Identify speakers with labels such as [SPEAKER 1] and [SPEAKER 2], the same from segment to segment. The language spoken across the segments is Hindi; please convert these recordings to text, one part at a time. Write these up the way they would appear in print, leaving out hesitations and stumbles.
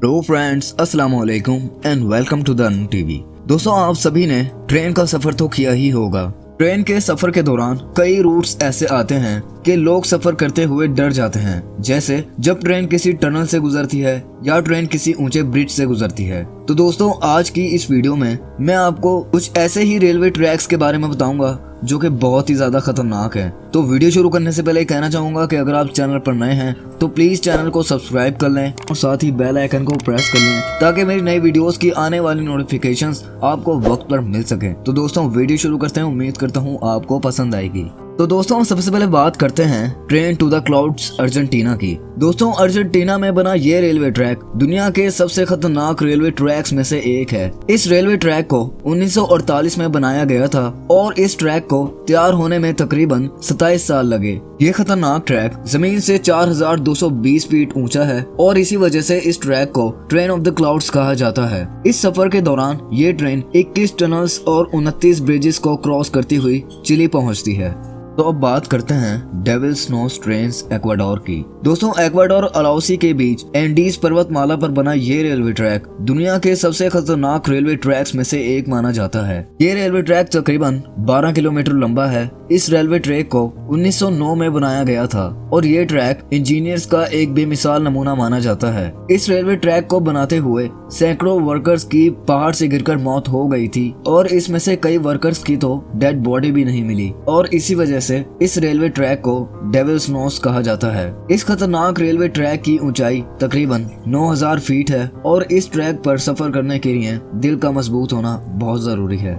[SPEAKER 1] हेलो फ्रेंड्स, अस्सलाम वालेकुम and welcome to the Anu TV. दोस्तों, आप सभी ने ट्रेन का सफर तो किया ही होगा। ट्रेन के सफर के दौरान कई रूट्स ऐसे आते हैं कि लोग सफर करते हुए डर जाते हैं, जैसे जब ट्रेन किसी टनल से गुजरती है या ट्रेन किसी ऊंचे ब्रिज से गुजरती है। तो दोस्तों, आज की इस वीडियो में मैं आपको कुछ ऐसे ही रेलवे ट्रैक्स के बारे में बताऊंगा जो कि बहुत ही ज्यादा खतरनाक है। तो वीडियो शुरू करने से पहले कहना चाहूंगा कि अगर आप चैनल पर नए हैं तो प्लीज चैनल को सब्सक्राइब कर लें और साथ ही बेल आइकन को प्रेस कर लें ताकि मेरी नई वीडियोस की आने वाली नोटिफिकेशंस आपको वक्त पर मिल सके। तो दोस्तों, वीडियो शुरू करते हैं। उम्मीद करता हूँ आपको पसंद आएगी। तो दोस्तों, सबसे पहले बात करते हैं train to the clouds Argentina की। दोस्तों, अर्जेंटीना में बना ये रेलवे ट्रैक दुनिया के सबसे खतरनाक रेलवे ट्रैक्स में से एक है। इस रेलवे ट्रैक को 1948 में बनाया गया था और इस ट्रैक को तैयार होने में तकरीबन 27 साल लगे। ये खतरनाक ट्रैक जमीन से 4220 फीट ऊंचा है और इसी वजह से इस ट्रैक को ट्रेन ऑफ द क्लाउड्स कहा जाता है। इस सफर के दौरान ये ट्रेन 21 टनल्स और 29 ब्रिजेस को क्रॉस करती हुई चिली पहुंचती है। तो अब बात करते हैं डेविल्स नोज ट्रेन्स एक्वाडोर की। दोस्तों, एक्वाडोर और अलाउसी के बीच एंडीज पर्वतमाला पर बना ये रेलवे ट्रैक दुनिया के सबसे खतरनाक रेलवे ट्रैक्स में से एक माना जाता है। ये रेलवे ट्रैक तकरीबन 12 किलोमीटर लंबा है। इस रेलवे ट्रैक को 1909 में बनाया गया था और ये ट्रैक इंजीनियर्स का एक बेमिसाल नमूना माना जाता है। इस रेलवे ट्रैक को बनाते हुए सैकड़ों वर्कर्स की पहाड़ से गिरकर मौत हो गई थी और इसमें से कई वर्कर्स की तो डेड बॉडी भी नहीं मिली और इसी वजह से इस रेलवे ट्रैक को डेविल्स नोज कहा जाता है। इस खतरनाक रेलवे ट्रैक की ऊंचाई तकरीबन 9000 फीट है और इस ट्रैक पर सफर करने के लिए दिल का मजबूत होना बहुत जरूरी है।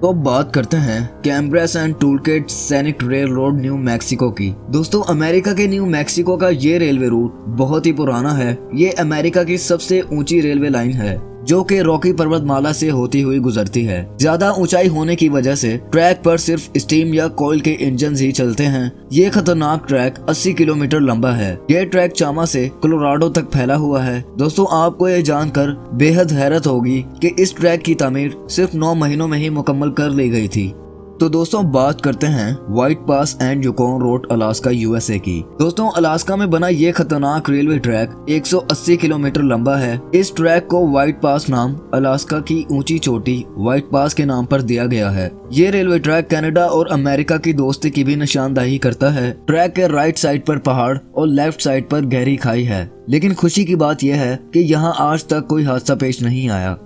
[SPEAKER 1] तो अब बात करते हैं कैम्ब्रेस एंड टूलकिट सैनिक रेल रोड न्यू मैक्सिको की। दोस्तों, अमेरिका के न्यू मैक्सिको का ये रेलवे रूट बहुत ही पुराना है। ये अमेरिका की सबसे ऊंची रेलवे लाइन है जो कि रॉकी पर्वतमाला से होती हुई गुजरती है। ज्यादा ऊंचाई होने की वजह से ट्रैक पर सिर्फ स्टीम या कोयल के इंजन ही चलते हैं। ये खतरनाक ट्रैक 80 किलोमीटर लंबा है। ये ट्रैक चामा से कोलोराडो तक फैला हुआ है। दोस्तों, आपको ये जानकर बेहद हैरत होगी कि इस ट्रैक की तामीर सिर्फ 9 महीनों में ही मुकम्मल कर ली गई थी। तो दोस्तों, बात करते हैं white pass and Yukon road Alaska USA की। दोस्तों, अलास्का में बना ये खतरनाक रेलवे ट्रैक 180 किलोमीटर लंबा है। इस ट्रैक को व्हाइट पास नाम अलास्का की ऊंची चोटी व्हाइट पास के नाम पर दिया गया है। ये रेलवे ट्रैक कनाडा और अमेरिका की दोस्ती की भी निशानदही करता है। ट्रैक के राइट साइड पर पहाड़ और लेफ्ट साइड पर गहरी खाई है, लेकिन खुशी की बात यह है कि यहाँ आज तक कोई हादसा पेश नहीं आया।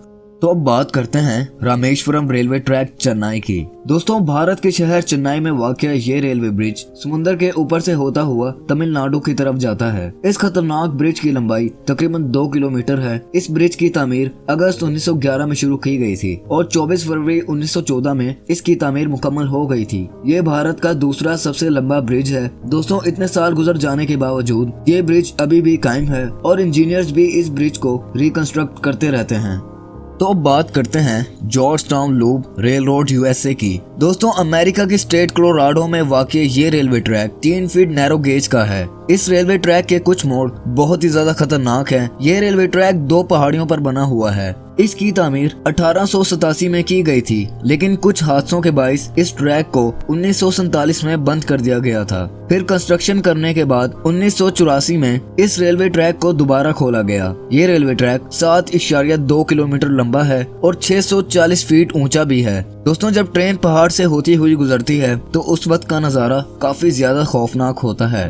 [SPEAKER 1] तो अब बात करते हैं रामेश्वरम रेलवे ट्रैक चेन्नई की। दोस्तों, भारत के शहर चेन्नई में वाक़या ये रेलवे ब्रिज समुद्र के ऊपर से होता हुआ तमिलनाडु की तरफ जाता है। इस खतरनाक ब्रिज की लंबाई तकरीबन 2 किलोमीटर है। इस ब्रिज की तामीर अगस्त 1911 में शुरू की गई थी और 24 फरवरी 1914 में इसकी तामीर मुकम्मल हो गई थी। ये भारत का दूसरा सबसे लंबा ब्रिज है। दोस्तों, इतने साल गुजर जाने के बावजूद ये ब्रिज अभी भी कायम है और इंजीनियर्स भी इस ब्रिज को रिकंस्ट्रक्ट करते रहते हैं। तो अब बात करते हैं George town loop rail road USA की। दोस्तों, अमेरिका की स्टेट कोलोराडो में वाक़ ये railway track 3 feet narrow gauge का है। इस रेलवे ट्रैक के कुछ मोड़ बहुत ही ज्यादा खतरनाक हैं। ये रेलवे ट्रैक 2 पहाड़ियों पर बना हुआ है। इसकी तामीर 1887 में की गई थी, लेकिन कुछ हादसों के बाइस इस ट्रैक को 1947 में बंद कर दिया गया था। फिर कंस्ट्रक्शन करने के बाद 1984 में इस रेलवे ट्रैक को दोबारा खोला गया। ये रेलवे ट्रैक 7.2 किलोमीटर लंबा है और 640 फीट ऊंचा भी है। दोस्तों, जब ट्रेन पहाड़ से होती हुई गुजरती है तो उस वक्त का नजारा काफी ज्यादा खौफनाक होता है।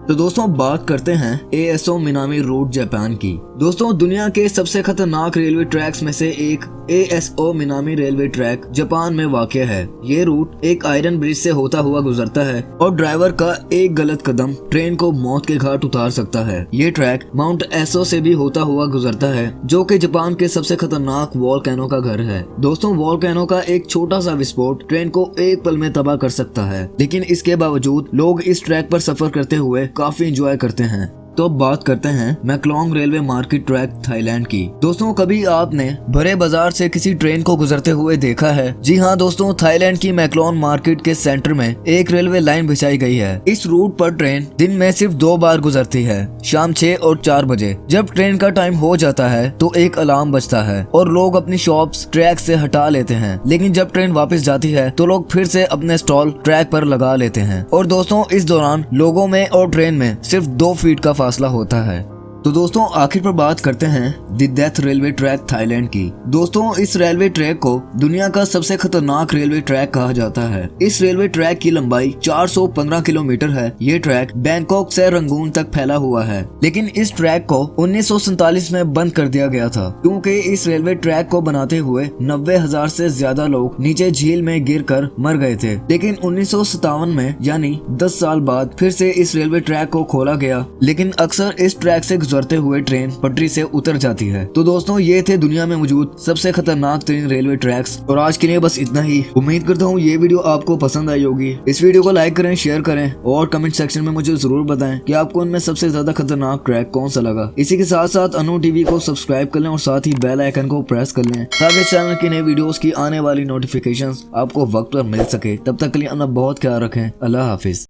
[SPEAKER 1] तो दोस्तों, बात करते हैं एएसओ मिनामी रूट जापान की। दोस्तों, दुनिया के सबसे खतरनाक रेलवे ट्रैक्स में से एक ASO Minami railway track Japan में वाक़या है। ये रूट एक आयरन ब्रिज से होता हुआ गुजरता है और ड्राइवर का एक गलत कदम ट्रेन को मौत के घाट उतार सकता है। ये ट्रैक माउंट एसो से भी होता हुआ गुजरता है, जो कि जापान के सबसे खतरनाक वोल्केनो का घर है। दोस्तों, वोल्केनो का एक छोटा सा विस्फोट ट्रेन को एक पल में तबाह कर सकता है, लेकिन इसके बावजूद लोग इस ट्रैक पर सफर करते हुए काफी एंजॉय करते हैं। तो अब बात करते हैं मैक्लोंग रेलवे मार्केट ट्रैक थाईलैंड की। दोस्तों, कभी आपने भरे बाजार से किसी ट्रेन को गुजरते हुए देखा है? जी हाँ दोस्तों, थाईलैंड की मैक्लोंग मार्केट के सेंटर में एक रेलवे लाइन बिछाई गई है। इस रूट पर ट्रेन दिन में सिर्फ 2 बार गुजरती है, शाम 6 और 4 बजे। जब ट्रेन का टाइम हो जाता है तो एक अलार्म बजता है और लोग अपनी शॉप्स ट्रैक से हटा लेते हैं, लेकिन जब ट्रेन वापस जाती है तो लोग फिर से अपने स्टॉल ट्रैक पर लगा लेते हैं। और दोस्तों, इस दौरान लोगों में और ट्रेन में सिर्फ 2 फीट का फासला होता है। तो दोस्तों आखिर पर बात करते हैं the death railway track Thailand की। दोस्तों इस रेलवे ट्रैक को दुनिया का सबसे खतरनाक रेलवे ट्रैक कहा जाता है। इस रेलवे ट्रैक की लंबाई 415 किलोमीटर है। ये ट्रैक बैंकॉक से रंगून तक फैला हुआ है, लेकिन इस ट्रैक को 1947 में बंद कर दिया गया था, क्योंकि इस रेलवे ट्रैक को बनाते हुए 90,000 से ज्यादा लोग नीचे झील में गिरकर मर गए थे। लेकिन 1957 में यानी 10 साल बाद फिर से इस रेलवे ट्रैक को खोला गया, लेकिन अक्सर इस ट्रैक से गुजरते हुए ट्रेन पटरी से उतर जाती है। तो दोस्तों ये थे दुनिया में मौजूद सबसे खतरनाक तरीन रेलवे ट्रैक्स, और आज के लिए बस इतना ही। उम्मीद करता हूँ ये वीडियो आपको पसंद आई होगी। इस वीडियो को लाइक करें, शेयर करें और कमेंट सेक्शन में मुझे जरूर बताएं कि आपको उनमें सबसे ज्यादा खतरनाक ट्रैक कौन सा लगा। इसी के साथ साथ अनु टीवी को सब्सक्राइब कर लें और साथ ही बेल आइकन को प्रेस कर लें, ताकि चैनल की नई वीडियोस की आने वाली नोटिफिकेशंस आपको वक्त पर मिल सके। तब तक के लिए अपना बहुत ख्याल रखें। अल्लाह हाफिज।